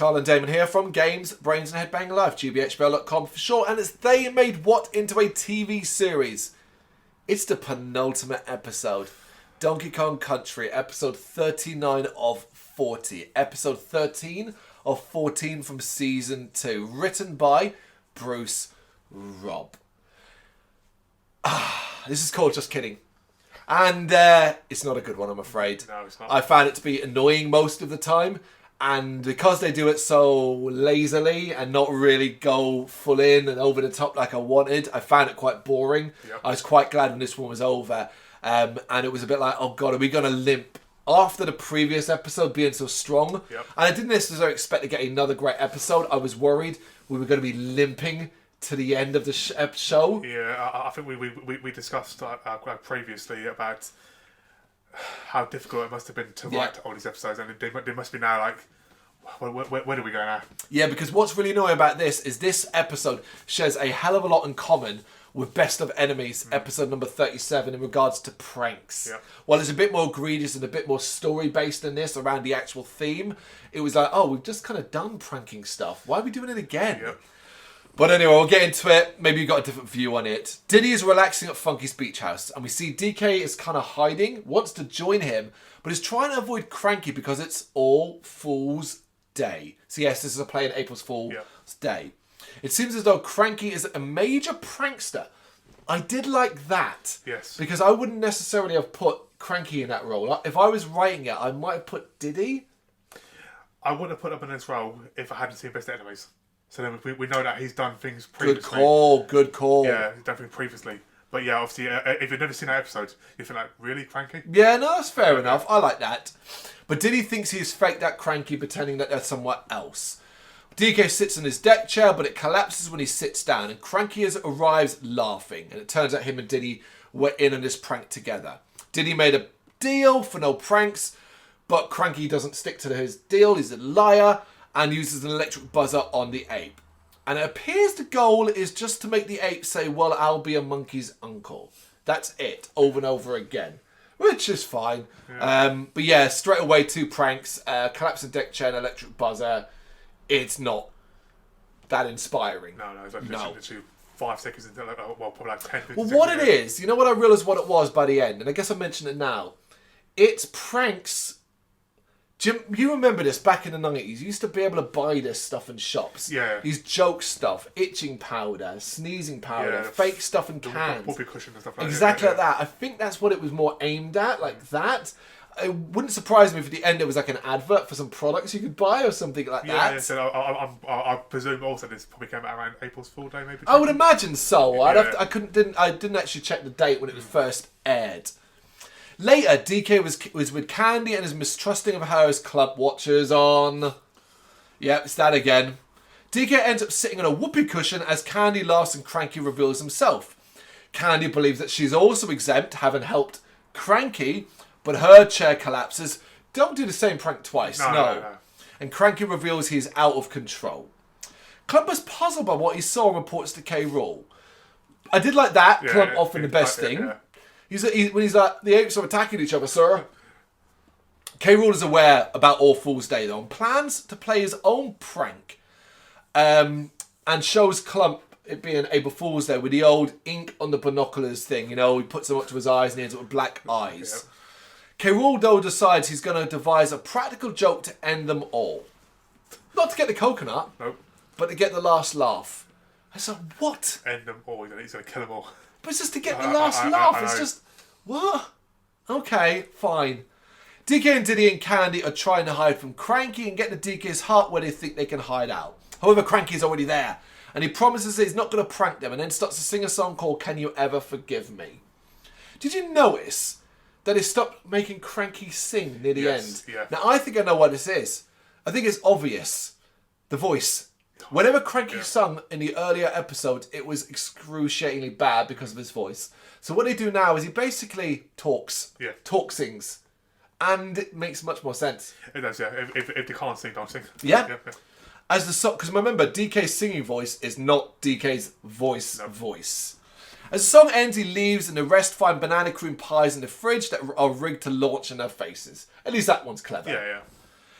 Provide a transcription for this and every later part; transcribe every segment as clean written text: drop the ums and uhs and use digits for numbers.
Carl and Damon here from Brrraains A Head-Banging Life, gbhblofficial for short, and it's they made what into a TV series. It's the penultimate episode. Donkey Kong Country, episode 39 of 40. Episode 13 of 14 from season 2. Written by Bruce Robb. This is called Just Kidding. And it's not a good one, I'm afraid. No, it's not. I found it to be annoying most of the time. And because they do it so lazily and not really go full in and over the top like I wanted, I found it quite boring. Yep. I was quite glad when this one was over. And it was a bit like, oh God, are we going to limp? After the previous episode being so strong. Yep. And I didn't necessarily expect to get another great episode. I was worried we were going to be limping to the end of the show. Yeah, I think we discussed previously about how difficult it must have been to write all these episodes, and they must be now like, where do we go now? Yeah, because what's really annoying about this is this episode shares a hell of a lot in common with Best of Enemies, episode number 37, in regards to pranks. Yeah. While it's a bit more egregious and a bit more story-based than this, around the actual theme, it was like, oh, we've just kind of done pranking stuff. Why are we doing it again? Yeah. But anyway, we'll get into it. Maybe you've got a different view on it. Diddy is relaxing at Funky's beach house, and we see DK is kind of hiding, wants to join him, but is trying to avoid Cranky because it's All Fool's Day. So yes, this is a play on April Fool's Day. It seems as though Cranky is a major prankster. I did like that. Yes. Because I wouldn't necessarily have put Cranky in that role. If I was writing it, I might have put Diddy. I wouldn't have put him in this role if I hadn't seen Best of Enemies. So then we know that he's done things previously. Good call. Yeah, he's done things previously. But yeah, obviously, if you've never seen that episode, you feel like, really, Cranky? Yeah, no, that's fair enough. I like that. But Diddy thinks he's faked that Cranky, pretending that they're somewhere else. DK sits in his deck chair, but it collapses when he sits down, and Cranky arrives laughing. And it turns out him and Diddy were in on this prank together. Diddy made a deal for no pranks, but Cranky doesn't stick to his deal. He's a liar and uses an electric buzzer on the ape. And it appears the goal is just to make the ape say, well, I'll be a monkey's uncle. That's it, over and over again. Which is fine. Yeah. But yeah, straight away, 2 pranks. Collapsing deck chair and electric buzzer. It's not that inspiring. No, it's like literally 5 seconds into, probably like 10 minutes. Well, what it is, you know what I realised what it was by the end? And I guess I mentioned it now. It's pranks. Jim, you remember this back in the 90s. You used to be able to buy this stuff in shops. Yeah. These joke stuff, itching powder, sneezing powder, fake stuff in cans. Whoopee cushion and stuff like that. Exactly like that. I think that's what it was more aimed at, like that. It wouldn't surprise me if at the end it was like an advert for some products you could buy or something like that. Yeah, so I presume also this probably came out around April Fool's Day, maybe. I would imagine so. Yeah. I didn't actually check the date when it was first aired. Later, DK was with Candy and is mistrusting of her as club watchers on. Yep, it's that again. DK ends up sitting on a whoopee cushion as Candy laughs and Cranky reveals himself. Candy believes that she's also exempt, having helped Cranky, but her chair collapses. Don't do the same prank twice, no. And Cranky reveals he's out of control. Clubber's puzzled by what he saw and reports to K. Rool. I did like that. Club offering the best thing. Yeah. When he's like, the apes are attacking each other, sir. K. Rool is aware about All Fool's Day, though, and plans to play his own prank. And shows Clump it being April Fool's Day with the old ink on the binoculars thing. You know, he puts them up to his eyes and he ends up with black eyes. Yeah. K. Rool, though, decides he's going to devise a practical joke to end them all. Not to get the coconut, but to get the last laugh. I said, what? End them all. He's going to kill them all. But it's just to get the last laugh. It's just, what? Okay, fine. DK and Diddy and Candy are trying to hide from Cranky and get to DK's heart where they think they can hide out. However, Cranky's already there. And he promises that he's not going to prank them and then starts to sing a song called Can You Ever Forgive Me? Did you notice that they stopped making Cranky sing near the end? Yeah. Now, I think I know what this is. I think it's obvious. The voice. Whenever Cranky sung in the earlier episodes, it was excruciatingly bad because of his voice. So what they do now is he basically talks. Yeah. Sings. And it makes much more sense. It does, yeah. If they can't sing, don't sing. Yeah. As the song, because remember, DK's singing voice is not DK's voice. As the song ends, he leaves and the rest find banana cream pies in the fridge that are rigged to launch in their faces. At least that one's clever. Yeah.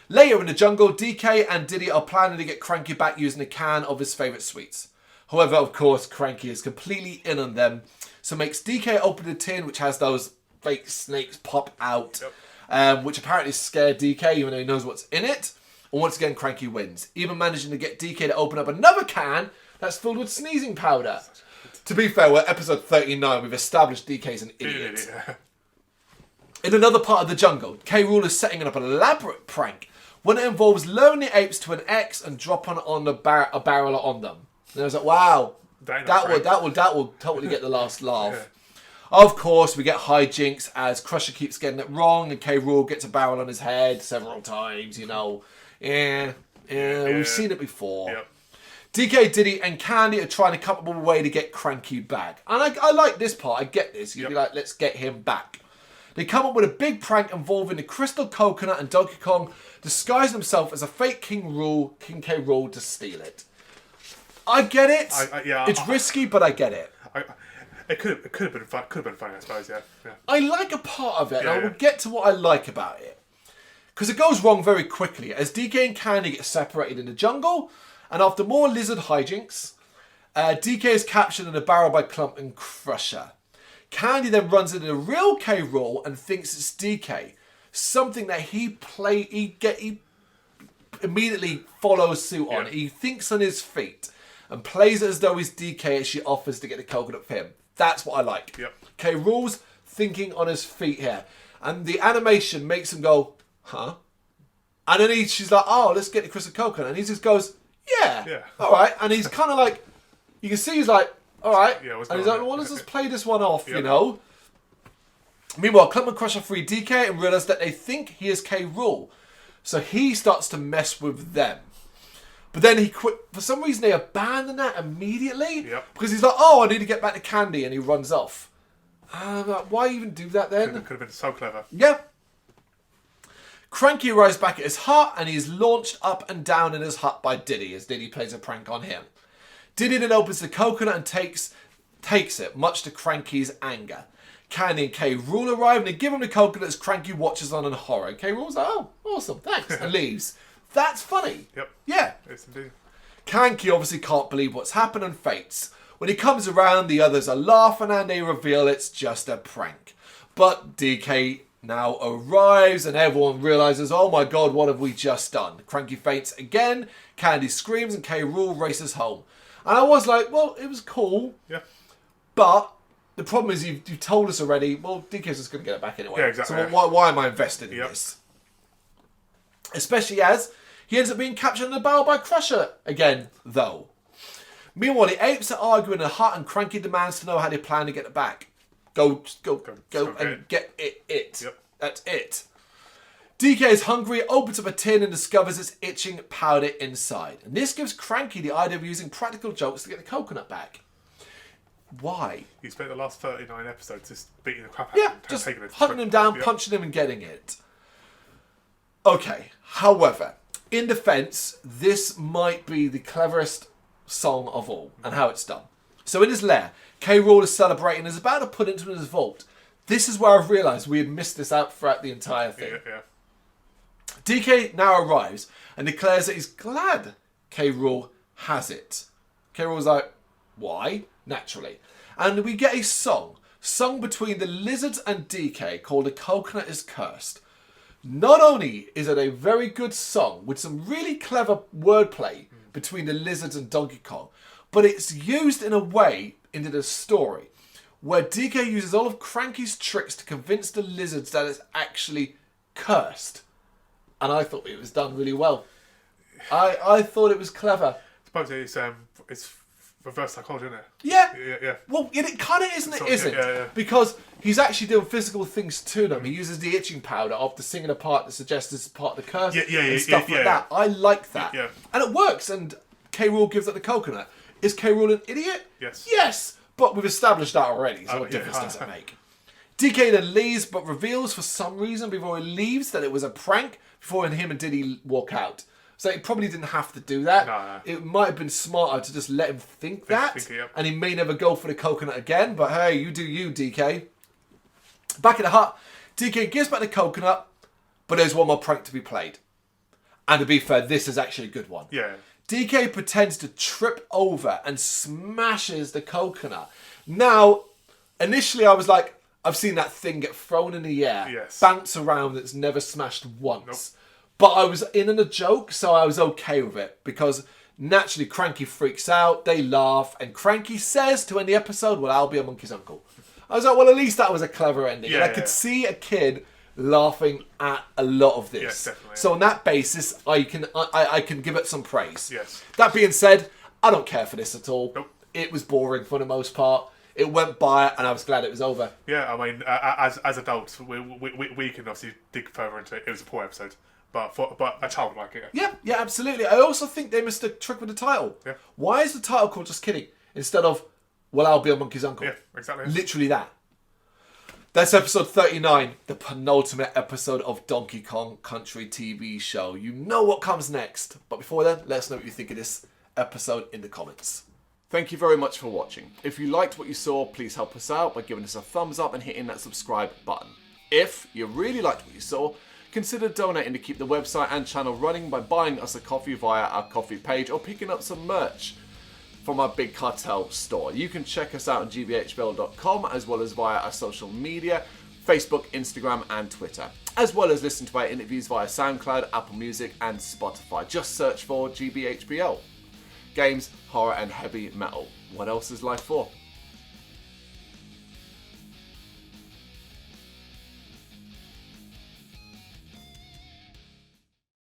Later in the jungle, DK and Diddy are planning to get Cranky back using a can of his favourite sweets. However, of course, Cranky is completely in on them, so makes DK open the tin which has those fake snakes pop out, which apparently scare DK even though he knows what's in it. And once again, Cranky wins, even managing to get DK to open up another can that's filled with sneezing powder. To be fair, we're episode 39, we've established DK's an idiot. In another part of the jungle, K. Rool is setting up an elaborate prank when it involves luring the apes to an X and dropping on a barrel on them. And I was like, wow, that will totally get the last laugh. Of course, we get hijinks as Crusher keeps getting it wrong and K. Rool gets a barrel on his head several times, you know. We've seen it before. Yep. DK, Diddy and Candy are trying to come up with a way to get Cranky back. And I like this part, I get this. You'd be like, let's get him back. They come up with a big prank involving the Crystal Coconut and Donkey Kong disguise himself as a fake King K. Rool to steal it. I get it. It's risky, but I get it. It could have been fun. Could have been funny, I suppose. Yeah. I like a part of it, and I will get to what I like about it. Because it goes wrong very quickly as DK and Candy get separated in the jungle, and after more lizard hijinks, DK is captured in a barrel by Clump and Crusher. Candy then runs into the real K. Rool and thinks it's DK, something that he immediately follows suit on. He thinks on his feet and plays it as though he's DK as she offers to get the coconut for him. That's what I like. K. Rool's thinking on his feet here, and the animation makes him go, huh? And then she's like, oh, let's get the crystal coconut, and he just goes, yeah. All right, and he's kind of like, you can see he's like, all right, and he's like, well, let's just play this one off, you know. Meanwhile, Clump and Crusher free DK and realise that they think he is K. Rool, so he starts to mess with them. But then he quit. For some reason, they abandon that immediately because he's like, oh, I need to get back to Candy, and he runs off. Like, why even do that then? Could have been so clever. Yeah. Cranky arrives back at his hut and he's launched up and down in his hut by Diddy as Diddy plays a prank on him. Diddy then opens the coconut and takes it, much to Cranky's anger. Candy and K. Rool arrive and they give him the coconut as Cranky watches on in horror. K. Rool's like, oh, awesome, thanks, and leaves. That's funny. Yep. Yeah. Yes, indeed. Cranky obviously can't believe what's happened and faints. When he comes around, the others are laughing and they reveal it's just a prank. But DK now arrives and everyone realises, oh my god, what have we just done? Cranky faints again, Candy screams and K. Rool races home. And I was like, well, it was cool. Yeah. But the problem is you told us already, well, DK's just going to get it back anyway. Yeah, exactly. So why am I invested in this? Especially as he ends up being captured in a barrel by Crusher again, though. Meanwhile, the apes are arguing in a hut and Cranky demands to know how they plan to get it back. Go and get it. Yep. That's it. DK is hungry, opens up a tin and discovers it's itching powder inside. And this gives Cranky the idea of using practical jokes to get the coconut back. Why? He spent the last 39 episodes just beating the crap out of him. Yeah, just hunting him down, punching him and getting it. Okay, however, in defence, this might be the cleverest song of all and how it's done. So in his lair, K. Rool is celebrating and is about to put it into his vault. This is where I've realised we had missed this out throughout the entire thing. Yeah. DK now arrives and declares that he's glad K. Rool has it. K. Rool's like, why? Naturally. And we get a song sung between the lizards and DK called The Coconut is Cursed. Not only is it a very good song with some really clever wordplay between the lizards and Donkey Kong, but it's used in a way into the story where DK uses all of Cranky's tricks to convince the lizards that it's actually cursed. And I thought it was done really well. I thought it was clever. I suppose it's reverse psychology, isn't it? Yeah. Well, it kind of isn't, it isn't. Yeah. Because he's actually doing physical things to them. He uses the itching powder after singing a part that suggests it's part of the curse and stuff like that. I like that. Yeah. And it works, and K. Rool gives it the coconut. Is K. Rool an idiot? Yes. Yes! But we've established that already, so what difference does it make? DK then leaves, but reveals for some reason before he leaves that it was a prank before him and Diddy walk out. So he probably didn't have to do that. No. It might have been smarter to just let him think that. And he may never go for the coconut again. But hey, you do you, DK. Back in the hut, DK gives back the coconut, but there's one more prank to be played. And to be fair, this is actually a good one. Yeah. DK pretends to trip over and smashes the coconut. Now, initially I was like, I've seen that thing get thrown in the air, Yes. bounce around, that's never smashed once. But I was in on a joke, so I was okay with it. Because naturally, Cranky freaks out, they laugh, and Cranky says to end the episode, well, I'll be a monkey's uncle. I was like, well, at least that was a clever ending. Yeah, and I could see a kid laughing at a lot of this. Yes, definitely. So on that basis, I can give it some praise. Yes. That being said, I don't care for this at all. Nope. It was boring for the most part. It went by, and I was glad it was over. Yeah, I mean, as adults, we can obviously dig further into it. It was a poor episode, but a child would like it. Yeah, absolutely. I also think they missed a trick with the title. Yeah. Why is the title called Just Kidding instead of Well, I'll Be a Monkey's Uncle? Yeah, exactly. Literally that. That's episode 39, the penultimate episode of Donkey Kong Country TV show. You know what comes next. But before then, let us know what you think of this episode in the comments. Thank you very much for watching. If you liked what you saw, please help us out by giving us a thumbs up and hitting that subscribe button. If you really liked what you saw, consider donating to keep the website and channel running by buying us a coffee via our coffee page or picking up some merch from our Big Cartel store. You can check us out on gbhbl.com as well as via our social media, Facebook, Instagram and Twitter, as well as listen to our interviews via SoundCloud, Apple Music and Spotify. Just search for GBHBL. Games, horror and heavy metal. What else is life for?